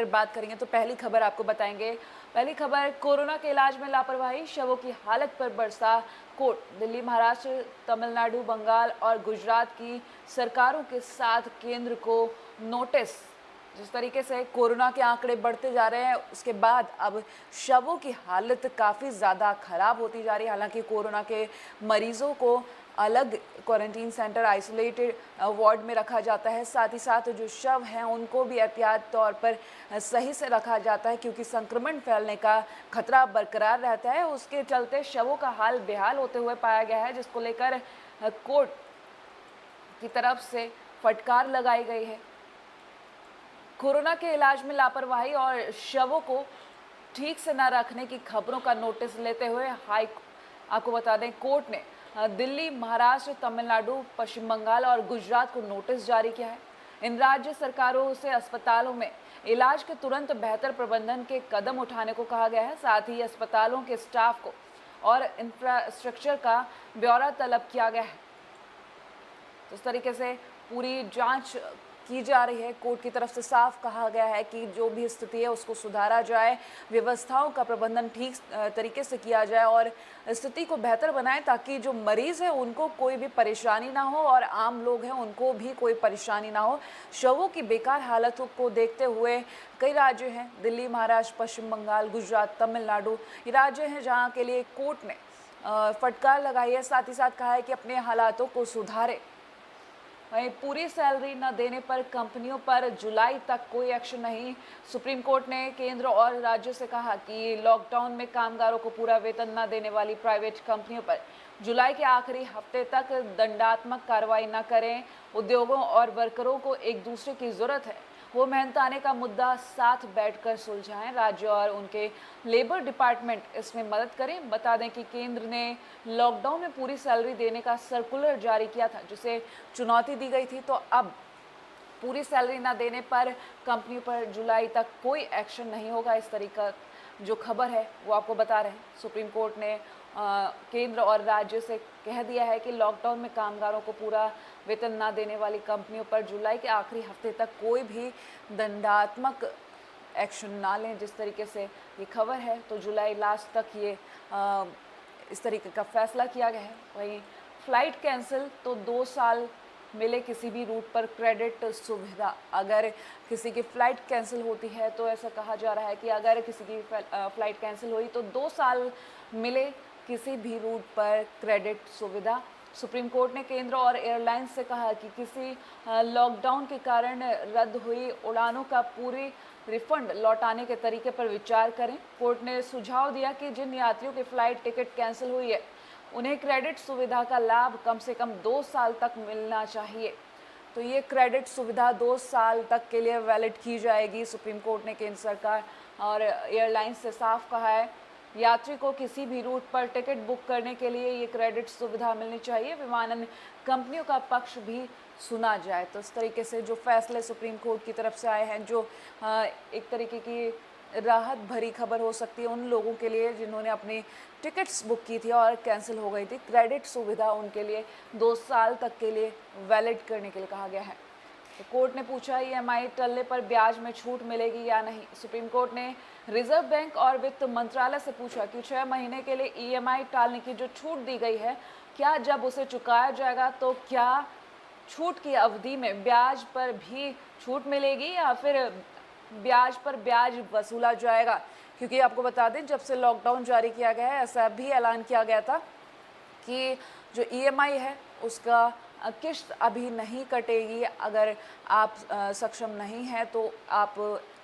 अगर बात करेंगे तो पहली खबर आपको बताएंगे। पहली खबर, कोरोना के इलाज में लापरवाही, शवों की हालत पर बरसा कोर्ट। दिल्ली, महाराष्ट्र, तमिलनाडु, बंगाल और गुजरात की सरकारों के साथ केंद्र को नोटिस। जिस तरीके से कोरोना के आंकड़े बढ़ते जा रहे हैं, उसके बाद अब शवों की हालत काफ़ी ज़्यादा ख़राब होती जा रही है। हालांकि कोरोना के मरीजों को अलग क्वारंटीन सेंटर, आइसोलेटेड वार्ड में रखा जाता है। साथ ही साथ जो शव हैं उनको भी एहतियात तौर पर सही से रखा जाता है, क्योंकि संक्रमण फैलने का खतरा बरकरार रहता है। उसके चलते शवों का हाल बेहाल होते हुए पाया गया है, जिसको लेकर कोर्ट की तरफ से फटकार लगाई गई है। कोरोना के इलाज में लापरवाही और शवों को ठीक से न रखने की खबरों का नोटिस लेते हुए आपको बता दें, कोर्ट ने दिल्ली, महाराष्ट्र, तमिलनाडु, पश्चिम बंगाल और गुजरात को नोटिस जारी किया है। इन राज्य सरकारों से अस्पतालों में इलाज के तुरंत बेहतर प्रबंधन के कदम उठाने को कहा गया है। साथ ही अस्पतालों के स्टाफ को और इंफ्रास्ट्रक्चर का ब्यौरा तलब किया गया है। तो इस तरीके से पूरी जांच की जा रही है। कोर्ट की तरफ से साफ कहा गया है कि जो भी स्थिति है उसको सुधारा जाए, व्यवस्थाओं का प्रबंधन ठीक तरीके से किया जाए और स्थिति को बेहतर बनाएं, ताकि जो मरीज़ है उनको कोई भी परेशानी ना हो और आम लोग हैं उनको भी कोई परेशानी ना हो। शवों की बेकार हालतों को देखते हुए कई राज्य हैं, दिल्ली, महाराष्ट्र, पश्चिम बंगाल, गुजरात, तमिलनाडु, ये राज्य हैं जहाँ के लिए कोर्ट ने फटकार लगाई है। साथ ही साथ कहा है कि अपने हालातों को सुधारे। वहीं पूरी सैलरी न देने पर कंपनियों पर जुलाई तक कोई एक्शन नहीं। सुप्रीम कोर्ट ने केंद्र और राज्य से कहा कि लॉकडाउन में कामगारों को पूरा वेतन न देने वाली प्राइवेट कंपनियों पर जुलाई के आखिरी हफ्ते तक दंडात्मक कार्रवाई न करें। उद्योगों और वर्करों को एक दूसरे की जरूरत है, वो मेहनताने का मुद्दा साथ बैठकर सुलझाएं। राज्य और उनके लेबर डिपार्टमेंट इसमें मदद करें। बता दें कि केंद्र ने लॉकडाउन में पूरी सैलरी देने का सर्कुलर जारी किया था, जिसे चुनौती दी गई थी। तो अब पूरी सैलरी ना देने पर कंपनी पर जुलाई तक कोई एक्शन नहीं होगा। इस तरीका जो खबर है वो आपको बता रहे हैं। सुप्रीम कोर्ट ने केंद्र और राज्य से कह दिया है कि लॉकडाउन में कामगारों को पूरा वेतन ना देने वाली कंपनियों पर जुलाई के आखिरी हफ्ते तक कोई भी दंडात्मक एक्शन ना लें। जिस तरीके से ये खबर है, तो जुलाई लास्ट तक ये इस तरीके का फैसला किया गया है। वहीं फ़्लाइट कैंसिल तो 2 साल मिले किसी भी रूट पर क्रेडिट सुविधा। अगर किसी की फ़्लाइट कैंसिल होती है तो ऐसा कहा जा रहा है कि अगर किसी की फ़्लाइट कैंसिल हुई तो 2 साल मिले किसी भी रूट पर क्रेडिट सुविधा। सुप्रीम कोर्ट ने केंद्र और एयरलाइंस से कहा कि किसी लॉकडाउन के कारण रद्द हुई उड़ानों का पूरी रिफंड लौटाने के तरीके पर विचार करें। कोर्ट ने सुझाव दिया कि जिन यात्रियों की फ़्लाइट टिकट कैंसिल हुई है उन्हें क्रेडिट सुविधा का लाभ कम से कम 2 साल तक मिलना चाहिए। तो ये क्रेडिट सुविधा 2 साल तक के लिए वैलिड की जाएगी। सुप्रीम कोर्ट ने केंद्र सरकार और एयरलाइंस से साफ कहा है, यात्री को किसी भी रूट पर टिकट बुक करने के लिए ये क्रेडिट सुविधा मिलनी चाहिए। विमानन कंपनियों का पक्ष भी सुना जाए। तो इस तरीके से जो फैसले सुप्रीम कोर्ट की तरफ से आए हैं, जो एक तरीके की राहत भरी खबर हो सकती है उन लोगों के लिए जिन्होंने अपनी टिकट्स बुक की थी और कैंसिल हो गई थी। क्रेडिट सुविधा उनके लिए 2 साल तक के लिए वैलिड करने के लिए कहा गया है। तो कोर्ट ने पूछा, ईएमआई टलने पर ब्याज में छूट मिलेगी या नहीं। सुप्रीम कोर्ट ने रिजर्व बैंक और वित्त मंत्रालय से पूछा कि 6 महीने के लिए ईएमआई टालने की जो छूट दी गई है, क्या जब उसे चुकाया जाएगा तो क्या छूट की अवधि में ब्याज पर भी छूट मिलेगी या फिर ब्याज पर ब्याज वसूला जाएगा। क्योंकि आपको बता दें, जब से लॉकडाउन जारी किया गया है, ऐसा भी ऐलान किया गया था कि जो ईएमआई है उसका किस्त अभी नहीं कटेगी। अगर आप सक्षम नहीं हैं तो आप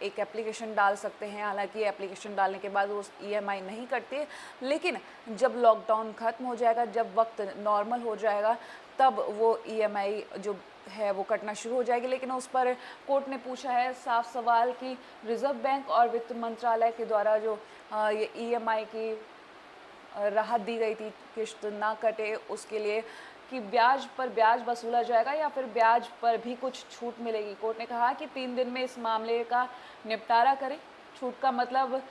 एक एप्लीकेशन डाल सकते हैं। हालांकि एप्लीकेशन डालने के बाद वो ईएमआई नहीं कटती, लेकिन जब लॉकडाउन ख़त्म हो जाएगा, जब वक्त नॉर्मल हो जाएगा, तब वो ईएमआई जो है वो कटना शुरू हो जाएगी। लेकिन उस पर कोर्ट ने पूछा है साफ सवाल कि रिजर्व बैंक और वित्त मंत्रालय के द्वारा जो ये ईएमआई की राहत दी गई थी, किस्त ना कटे उसके लिए, कि ब्याज पर ब्याज वसूला जाएगा या फिर ब्याज पर भी कुछ छूट मिलेगी। कोर्ट ने कहा कि 3 दिन में इस मामले का निपटारा करें। छूट का मतलब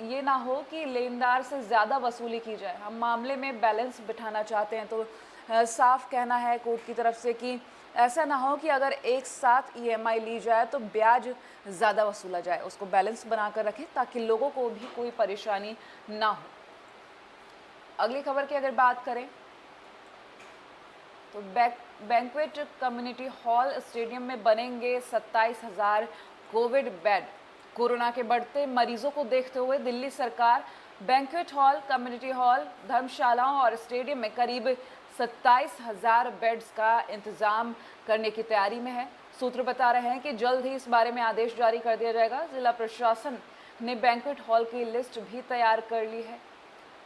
ये ना हो कि लेनदार से ज़्यादा वसूली की जाए। हम मामले में बैलेंस बिठाना चाहते हैं। तो साफ कहना है कोर्ट की तरफ से कि ऐसा ना हो कि अगर एक साथ ईएमआई ली जाए तो ब्याज ज़्यादा वसूला जाए। उसको बैलेंस बनाकर रखें ताकि लोगों को भी कोई परेशानी ना हो। अगली खबर की अगर बात करें तो बैंक्वेट कम्युनिटी हॉल स्टेडियम में बनेंगे 27,000 कोविड बेड। कोरोना के बढ़ते मरीजों को देखते हुए दिल्ली सरकार बैंक्वेट हॉल, कम्युनिटी हॉल, धर्मशालाओं और स्टेडियम में करीब 27,000 बेड्स का इंतजाम करने की तैयारी में है। सूत्र बता रहे हैं कि जल्द ही इस बारे में आदेश जारी कर दिया जाएगा। जिला प्रशासन ने बैंक्वेट हॉल की लिस्ट भी तैयार कर ली है,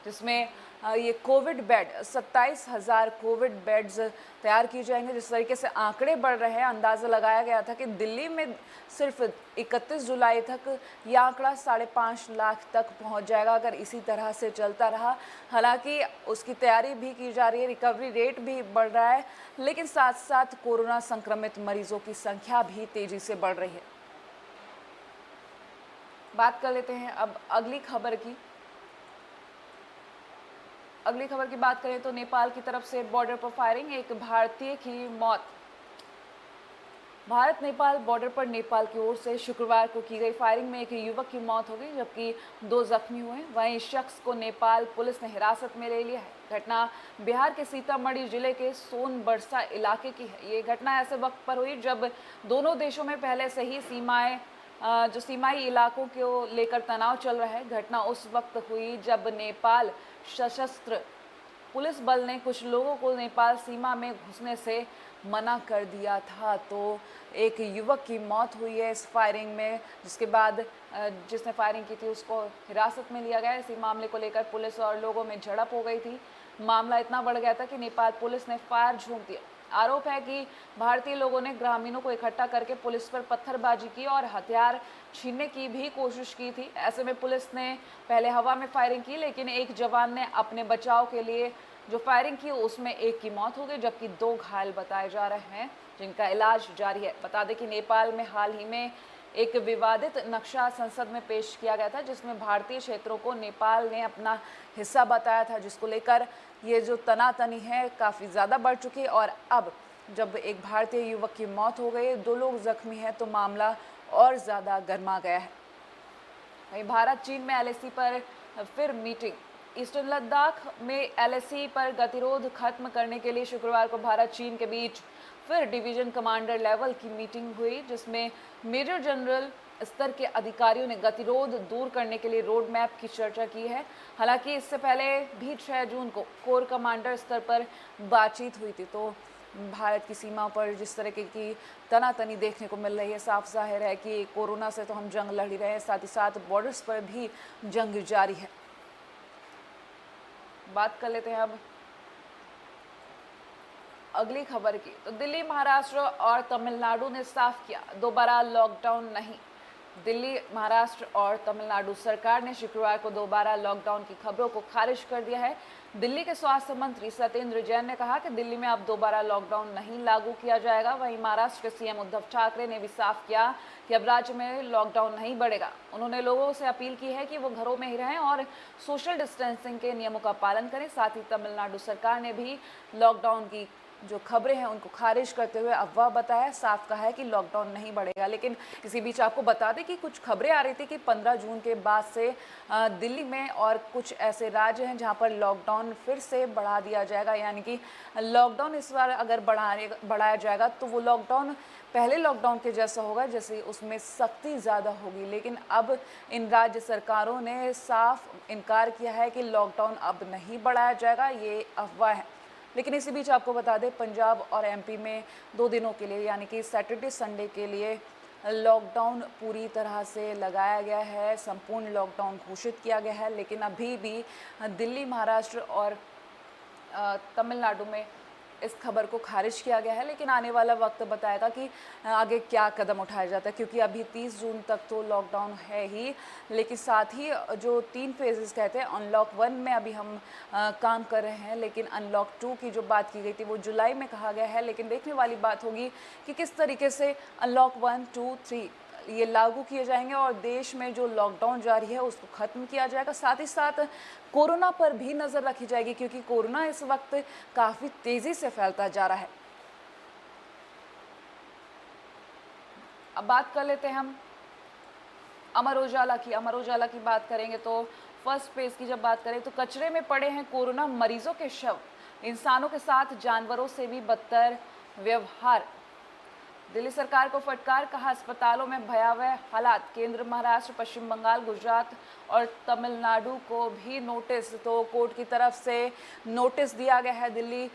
जिसमें ये कोविड बेड 27,000 कोविड बेड्स तैयार किए जाएंगे। जिस तरीके से आंकड़े बढ़ रहे हैं, अंदाज़ा लगाया गया था कि दिल्ली में सिर्फ 31 जुलाई तक ये आंकड़ा 5.5 लाख तक पहुंच जाएगा अगर इसी तरह से चलता रहा। हालांकि उसकी तैयारी भी की जा रही है, रिकवरी रेट भी बढ़ रहा है, लेकिन साथ साथ कोरोना संक्रमित मरीजों की संख्या भी तेज़ी से बढ़ रही है। बात कर लेते हैं अब अगली खबर की बात करें तो नेपाल की तरफ से बॉर्डर पर फायरिंग, एक भारतीय की मौत। भारत नेपाल बॉर्डर पर नेपाल की ओर से शुक्रवार को की गई फायरिंग में एक युवक की मौत हो गई जबकि 2 जख्मी हुए। वहीं इस शख्स को नेपाल पुलिस ने हिरासत में ले लिया है। घटना बिहार के सीतामढ़ी जिले के सोनबरसा इलाके की है। ये घटना ऐसे वक्त पर हुई जब दोनों देशों में पहले से ही सीमाई इलाकों को लेकर तनाव चल रहा है। घटना उस वक्त हुई जब नेपाल सशस्त्र पुलिस बल ने कुछ लोगों को नेपाल सीमा में घुसने से मना कर दिया था। तो एक युवक की मौत हुई है इस फायरिंग में, जिसके बाद जिसने फायरिंग की थी उसको हिरासत में लिया गया। इसी मामले को लेकर पुलिस और लोगों में झड़प हो गई थी। मामला इतना बढ़ गया था कि नेपाल पुलिस ने फायर झोंक दिया। आरोप है कि भारतीय लोगों ने ग्रामीणों को इकट्ठा करके पुलिस पर पत्थरबाजी की और हथियार छीनने की भी कोशिश की थी। ऐसे में पुलिस ने पहले हवा में फायरिंग की, लेकिन एक जवान ने अपने बचाव के लिए जो फायरिंग की उसमें एक की मौत हो गई जबकि 2 घायल बताए जा रहे हैं जिनका इलाज जारी है। बता दें कि नेपाल में हाल ही में एक विवादित नक्शा संसद में पेश किया गया था जिसमें भारतीय क्षेत्रों को नेपाल ने अपना हिस्सा बताया था, जिसको लेकर ये जो तनातनी है काफ़ी ज़्यादा बढ़ चुकी है। और अब जब एक भारतीय युवक की मौत हो गई, 2 लोग जख्मी हैं, तो मामला और ज़्यादा गर्मा गया है। वहीं भारत चीन में एलएसी पर फिर मीटिंग। ईस्टर्न लद्दाख में एलएसी पर गतिरोध खत्म करने के लिए शुक्रवार को भारत चीन के बीच फिर डिवीजन कमांडर लेवल की मीटिंग हुई, जिसमें मेजर जनरल स्तर के अधिकारियों ने गतिरोध दूर करने के लिए रोड मैप की चर्चा की है। हालांकि इससे पहले भी 6 जून को कोर कमांडर स्तर पर बातचीत हुई थी। तो भारत की सीमा पर जिस तरह की तनातनी देखने को मिल रही है, साफ जाहिर है कि कोरोना से तो हम जंग लड़ ही रहे हैं, साथ ही साथ बॉर्डर्स पर भी जंग जारी है। बात कर लेते हैं अब अगली खबर की। तो दिल्ली, महाराष्ट्र और तमिलनाडु ने साफ किया दोबारा लॉकडाउन नहीं। दिल्ली, महाराष्ट्र और तमिलनाडु सरकार ने शुक्रवार को दोबारा लॉकडाउन की खबरों को खारिज कर दिया है। दिल्ली के स्वास्थ्य मंत्री सत्येंद्र जैन ने कहा कि दिल्ली में अब दोबारा लॉकडाउन नहीं लागू किया जाएगा। वहीं महाराष्ट्र के सीएम उद्धव ठाकरे ने भी साफ किया कि अब राज्य में लॉकडाउन नहीं बढ़ेगा। उन्होंने लोगों से अपील की है कि वो घरों में ही रहें और सोशल डिस्टेंसिंग के नियमों का पालन करें। साथ ही तमिलनाडु सरकार ने भी लॉकडाउन की जो खबरें हैं उनको खारिज करते हुए अफवाह बताया, साफ कहा है कि लॉकडाउन नहीं बढ़ेगा। लेकिन इसी बीच आपको बता दें कि कुछ खबरें आ रही थी कि 15 जून के बाद से दिल्ली में और कुछ ऐसे राज्य हैं जहां पर लॉकडाउन फिर से बढ़ा दिया जाएगा, यानी कि लॉकडाउन इस बार अगर बढ़ाया जाएगा तो वो लॉकडाउन पहले लॉकडाउन के जैसा होगा, जैसे उसमें सख्ती ज़्यादा होगी। लेकिन अब इन राज्य सरकारों ने साफ इनकार किया है कि लॉकडाउन अब नहीं बढ़ाया जाएगा, ये अफवाह है। लेकिन इसी बीच आपको बता दें पंजाब और एमपी में 2 दिनों के लिए यानी कि सैटरडे संडे के लिए लॉकडाउन पूरी तरह से लगाया गया है, संपूर्ण लॉकडाउन घोषित किया गया है। लेकिन अभी भी दिल्ली, महाराष्ट्र और तमिलनाडु में इस खबर को खारिज किया गया है। लेकिन आने वाला वक्त बताएगा कि आगे क्या कदम उठाया जाता है, क्योंकि अभी 30 जून तक तो लॉकडाउन है ही, लेकिन साथ ही जो 3 फेजेस कहते हैं, अनलॉक 1 में अभी हम काम कर रहे हैं, लेकिन अनलॉक 2 की जो बात की गई थी वो जुलाई में कहा गया है। लेकिन देखने वाली बात होगी कि किस तरीके से अनलॉक 1, 2, 3 ये लागू किए जाएंगे और देश में जो लॉकडाउन जारी है उसको ख़त्म किया जाएगा। साथ ही साथ कोरोना पर भी नज़र रखी जाएगी, क्योंकि कोरोना इस वक्त काफ़ी तेज़ी से फैलता जा रहा है। अब बात कर लेते हैं हम अमर उजाला की। अमर उजाला की बात करेंगे तो फर्स्ट पेज की जब बात करें तो कचरे में पड़े हैं कोरोना मरीजों के शव, इंसानों के साथ जानवरों से भी बदतर व्यवहार। दिल्ली सरकार को फटकार, कहा अस्पतालों में भयावह हालात। केंद्र, महाराष्ट्र, पश्चिम बंगाल, गुजरात और तमिलनाडु को भी नोटिस। तो कोर्ट की तरफ से नोटिस दिया गया है दिल्ली,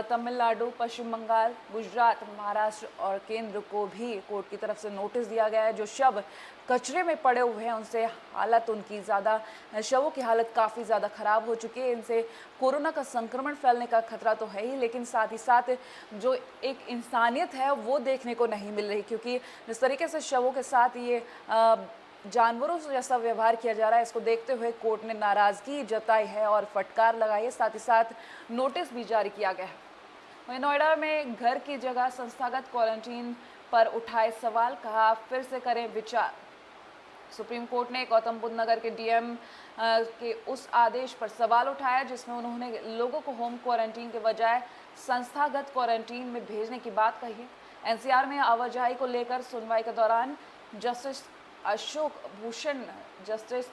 तमिलनाडु, पश्चिम बंगाल, गुजरात, महाराष्ट्र और केंद्र को भी कोर्ट की तरफ से नोटिस दिया गया है। जो शव कचरे में पड़े हुए हैं उनसे हालत उनकी ज़्यादा शवों की हालत काफ़ी ज़्यादा ख़राब हो चुकी है। इनसे कोरोना का संक्रमण फैलने का खतरा तो है ही, लेकिन साथ ही साथ जो एक इंसानियत है वो देखने को नहीं मिल रही, क्योंकि जिस तरीके से शवों के साथ ये जानवरों से जैसा व्यवहार किया जा रहा है, इसको देखते हुए कोर्ट ने नाराज़गी जताई है और फटकार लगाई है। साथ ही साथ नोटिस भी जारी किया गया है। वहीं नोएडा में घर की जगह संस्थागत क्वारंटीन पर उठाए सवाल, कहा फिर से करें विचार। सुप्रीम कोर्ट ने गौतम बुद्ध नगर के डीएम के उस आदेश पर सवाल उठाया जिसमें उन्होंने लोगों को होम क्वारंटीन के बजाय संस्थागत क्वारंटीन में भेजने की बात कही है। एनसीआर में आवाजाही को लेकर सुनवाई के दौरान जस्टिस अशोक भूषण, जस्टिस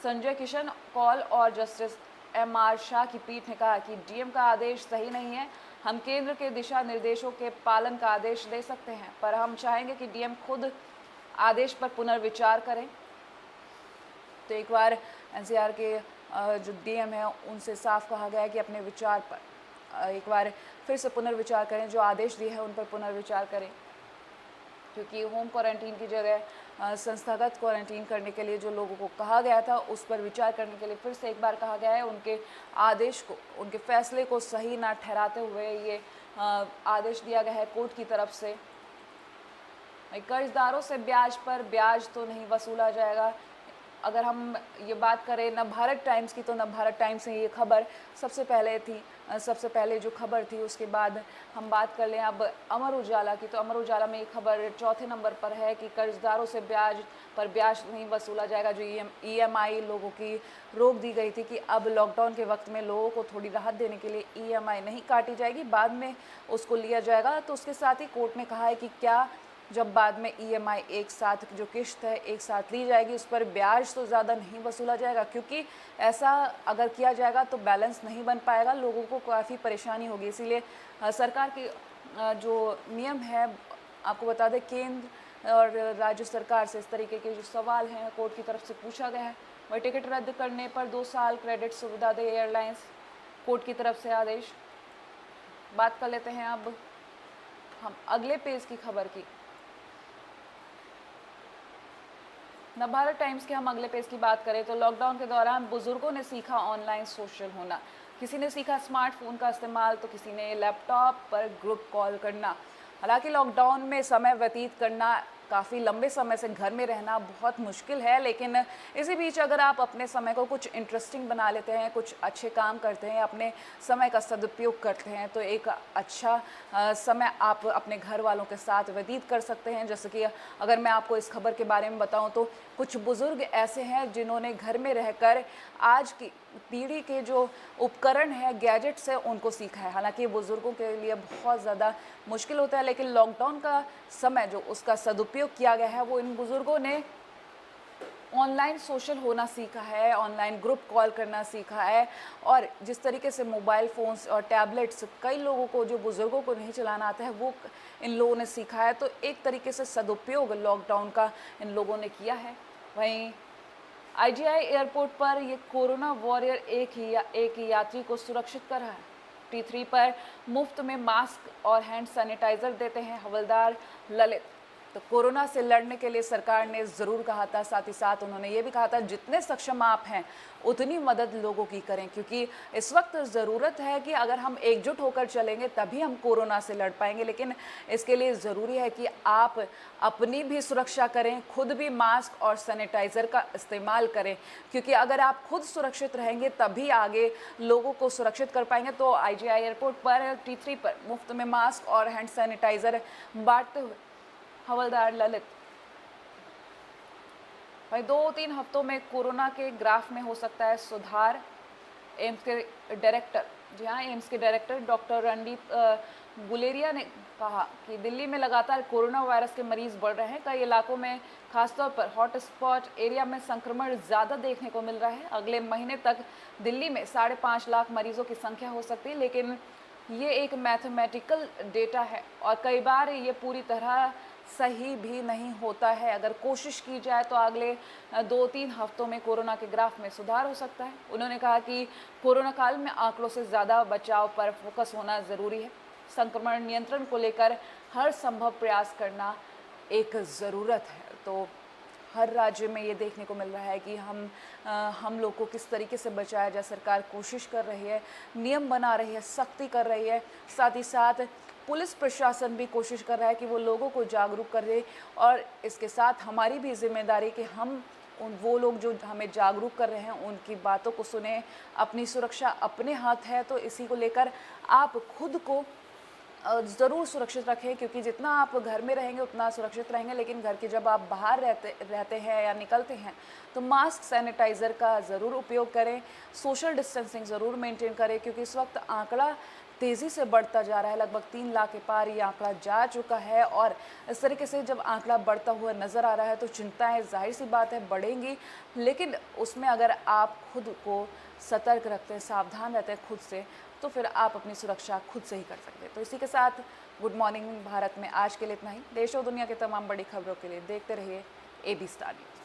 संजय किशन कौल और जस्टिस एमआर शाह की पीठ ने कहा कि डीएम का आदेश सही नहीं है। हम केंद्र के दिशा निर्देशों के पालन का आदेश दे सकते हैं, पर हम चाहेंगे कि डीएम खुद आदेश पर पुनर्विचार करें। तो एक बार एनसीआर के जो डीएम है उनसे साफ कहा गया है कि अपने विचार पर एक बार फिर से पुनर्विचार करें, जो आदेश दिए हैं उन पर पुनर्विचार करें, क्योंकि होम क्वारंटीन की जगह संस्थागत क्वारंटीन करने के लिए जो लोगों को कहा गया था उस पर विचार करने के लिए फिर से एक बार कहा गया है। उनके आदेश को, उनके फैसले को सही ना ठहराते हुए ये आदेश दिया गया है कोर्ट की तरफ से। कर्जदारों से ब्याज पर ब्याज तो नहीं वसूला जाएगा। अगर हम ये बात करें नवभारत टाइम्स की, तो नवभारत टाइम्स में ये खबर सबसे पहले थी, सबसे पहले जो खबर थी। उसके बाद हम बात कर लें अब अमर उजाला की, तो अमर उजाला में ये खबर चौथे नंबर पर है कि कर्जदारों से ब्याज पर ब्याज नहीं वसूला जाएगा। जो ईएमआई लोगों की रोक दी गई थी कि अब लॉकडाउन के वक्त में लोगों को थोड़ी राहत देने के लिए ईएमआई नहीं काटी जाएगी, बाद में उसको लिया जाएगा। तो उसके साथ ही कोर्ट ने कहा है कि क्या जब बाद में ईएमआई एक साथ, जो किश्त है एक साथ ली जाएगी, उस पर ब्याज तो ज़्यादा नहीं वसूला जाएगा, क्योंकि ऐसा अगर किया जाएगा तो बैलेंस नहीं बन पाएगा, लोगों को काफ़ी परेशानी होगी। इसीलिए सरकार की जो नियम है, आपको बता दें केंद्र और राज्य सरकार से इस तरीके के जो सवाल हैं कोर्ट की तरफ से पूछा गया है। वही टिकट रद्द करने पर 2 साल क्रेडिट सुविधा दे एयरलाइंस, कोर्ट की तरफ से आदेश। बात कर लेते हैं अब हम अगले पेज की खबर की। नवभारत टाइम्स के हम अगले पेज की बात करें तो लॉकडाउन के दौरान बुजुर्गों ने सीखा ऑनलाइन सोशल होना। किसी ने सीखा स्मार्टफोन का इस्तेमाल तो किसी ने लैपटॉप पर ग्रुप कॉल करना। हालांकि लॉकडाउन में समय व्यतीत करना, काफ़ी लंबे समय से घर में रहना बहुत मुश्किल है, लेकिन इसी बीच अगर आप अपने समय को कुछ इंटरेस्टिंग बना लेते हैं, कुछ अच्छे काम करते हैं, अपने समय का सदुपयोग करते हैं, तो एक अच्छा समय आप अपने घर वालों के साथ व्यतीत कर सकते हैं। जैसे कि अगर मैं आपको इस खबर के बारे में बताऊं तो कुछ बुज़ुर्ग ऐसे हैं जिन्होंने घर में रहकर आज की पीढ़ी के जो उपकरण है, गैजेट्स है, उनको सीखा है। हालांकि बुज़ुर्गों के लिए बहुत ज़्यादा मुश्किल होता है, लेकिन लॉकडाउन का समय जो उसका सदुपयोग किया गया है वो इन बुज़ुर्गों ने ऑनलाइन सोशल होना सीखा है, ऑनलाइन ग्रुप कॉल करना सीखा है। और जिस तरीके से मोबाइल फ़ोन्स और टैबलेट्स कई लोगों को, जो बुज़ुर्गों को नहीं चलाना आता है, वो इन लोगों ने सीखा है। तो एक तरीके से सदुपयोग लॉकडाउन का इन लोगों ने किया है। वहीं आईजीआई एयरपोर्ट पर ये कोरोना वॉरियर एक ही यात्री को सुरक्षित कर रहा है। T3 पर मुफ्त में मास्क और हैंड सैनिटाइजर देते हैं हवलदार ललित। तो कोरोना से लड़ने के लिए सरकार ने ज़रूर कहा था, साथ ही साथ उन्होंने ये भी कहा था जितने सक्षम आप हैं उतनी मदद लोगों की करें, क्योंकि इस वक्त ज़रूरत है कि अगर हम एकजुट होकर चलेंगे तभी हम कोरोना से लड़ पाएंगे। लेकिन इसके लिए ज़रूरी है कि आप अपनी भी सुरक्षा करें, खुद भी मास्क और सैनिटाइज़र का इस्तेमाल करें, क्योंकि अगर आप खुद सुरक्षित रहेंगे तभी आगे लोगों को सुरक्षित कर पाएंगे। तो आईजीआई एयरपोर्ट पर T3 पर मुफ्त में मास्क और हैंड सैनिटाइज़र बांटते हुए हवलदार ललित। भाई 2-3 हफ्तों में कोरोना के ग्राफ में हो सकता है सुधार। एम्स के डायरेक्टर, जी हाँ, एम्स के डायरेक्टर डॉक्टर रणदीप गुलेरिया ने कहा कि दिल्ली में लगातार कोरोना वायरस के मरीज बढ़ रहे हैं। कई इलाकों में खासतौर पर हॉटस्पॉट एरिया में संक्रमण ज़्यादा देखने को मिल रहा है। अगले महीने तक दिल्ली में 5.5 लाख मरीजों की संख्या हो सकती है, लेकिन ये एक मैथमेटिकल डेटा है और कई बार ये पूरी तरह सही भी नहीं होता है। अगर कोशिश की जाए तो अगले 2-3 हफ्तों में कोरोना के ग्राफ में सुधार हो सकता है। उन्होंने कहा कि कोरोना काल में आंकड़ों से ज़्यादा बचाव पर फोकस होना ज़रूरी है। संक्रमण नियंत्रण को लेकर हर संभव प्रयास करना एक ज़रूरत है। तो हर राज्य में ये देखने को मिल रहा है कि हम लोग को किस तरीके से बचाया जाए। सरकार कोशिश कर रही है, नियम बना रही है, सख्ती कर रही है। साथ ही साथ पुलिस प्रशासन भी कोशिश कर रहा है कि वो लोगों को जागरूक करे और इसके साथ हमारी भी जिम्मेदारी कि हम वो लोग जो हमें जागरूक कर रहे हैं उनकी बातों को सुने। अपनी सुरक्षा अपने हाथ है, तो इसी को लेकर आप खुद को ज़रूर सुरक्षित रखें, क्योंकि जितना आप घर में रहेंगे उतना सुरक्षित रहेंगे, लेकिन घर के जब आप बाहर रहते हैं या निकलते हैं तो मास्क, सैनिटाइज़र का ज़रूर उपयोग करें। सोशल डिस्टेंसिंग ज़रूर मेंटेन करें, क्योंकि इस वक्त आंकड़ा तेज़ी से बढ़ता जा रहा है। लगभग 3 लाख के पार ये आंकड़ा जा चुका है और इस तरीके से जब आंकड़ा बढ़ता हुआ नज़र आ रहा है तो चिंताएं ज़ाहिर सी बात है बढ़ेंगी, लेकिन उसमें अगर आप खुद को सतर्क रखते हैं, सावधान रहते हैं खुद से, तो फिर आप अपनी सुरक्षा खुद से ही कर सकते हैं। तो इसी के साथ गुड मॉर्निंग भारत में आज के लिए इतना ही। देश और दुनिया के तमाम बड़ी खबरों के लिए देखते रहिए AB स्टार न्यूज़।